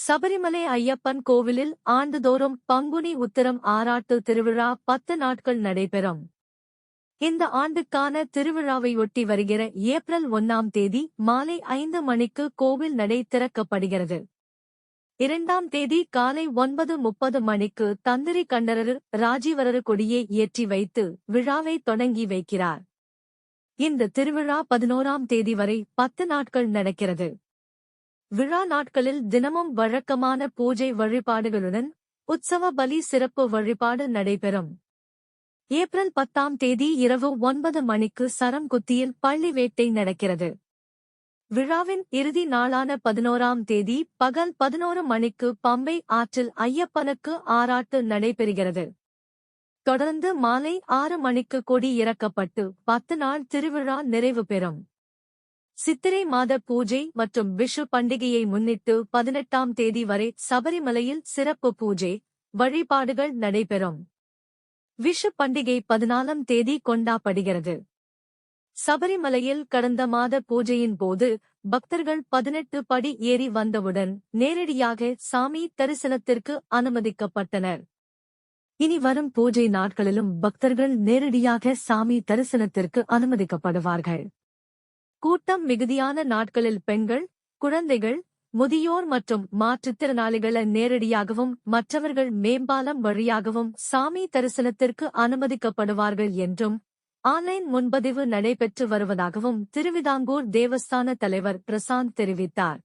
சபரிமலை ஐயப்பன் கோவிலில் ஆண்டுதோறும் பங்குனி உத்திரம் ஆராட்டு திருவிழா 10 நாட்கள் நடைபெறும். இந்த ஆண்டுக்கான திருவிழாவையொட்டி வருகிற ஏப்ரல் 1ஆம் தேதி மாலை 5 மணிக்கு கோவில் நடை திறக்கப்படுகிறது. 2ஆம் தேதி காலை 9:30 மணிக்கு தந்திரி கண்டரரு ராஜீவரரு கொடியை ஏற்றி வைத்து விழாவை தொடங்கி வைக்கிறார். இந்த திருவிழா 11ஆம் தேதி வரை 10 நாட்கள் நடக்கிறது. விழா நாட்களில் தினமும் வழக்கமான பூஜை வழிபாடுகளுடன் உற்சவ பலி சிறப்பு வழிபாடு நடைபெறும். ஏப்ரல் 10ஆம் தேதி இரவு 9 மணிக்கு சரம்குத்தியில் பள்ளி வேட்டை நடக்கிறது. விழாவின் இறுதி நாளான 11ஆம் தேதி பகல் 11 மணிக்கு பம்பை ஆற்றில் ஐயப்பனுக்கு ஆராட்டு நடைபெறுகிறது. தொடர்ந்து மாலை 6 மணிக்கு கொடி இறக்கப்பட்டு 10 நாள் திருவிழா நிறைவு பெறும். சித்திரை மாத பூஜை மற்றும் விஷு பண்டிகையை முன்னிட்டு 18ஆம் தேதி வரை சபரிமலையில் சிறப்பு பூஜை வழிபாடுகள் நடைபெறும். விஷு பண்டிகை 14ஆம் தேதி கொண்டாடப்படுகிறது. சபரிமலையில் கடந்த மாத பூஜையின் போது பக்தர்கள் 18 படி ஏறி வந்தவுடன் நேரடியாக சாமி தரிசனத்திற்கு அனுமதிக்கப்பட்டனர். இனி வரும் பூஜை நாட்களிலும் பக்தர்கள் நேரடியாக சாமி தரிசனத்திற்கு அனுமதிக்கப்படுவார்கள். கூட்டம் மிகுதியான நாட்களில் பெண்கள், குழந்தைகள், முதியோர் மற்றும் மாற்றுத்திறனாளிகளை நேரடியாகவும் மற்றவர்கள் மேம்பாலம் வழியாகவும் சாமி தரிசனத்திற்கு அனுமதிக்கப்படுவார்கள் என்றும் ஆன்லைன் முன்பதிவு நடைபெற்று வருவதாகவும் திருவிதாங்கூர் தேவஸ்தான தலைவர் பிரசாந்த் தெரிவித்தார்.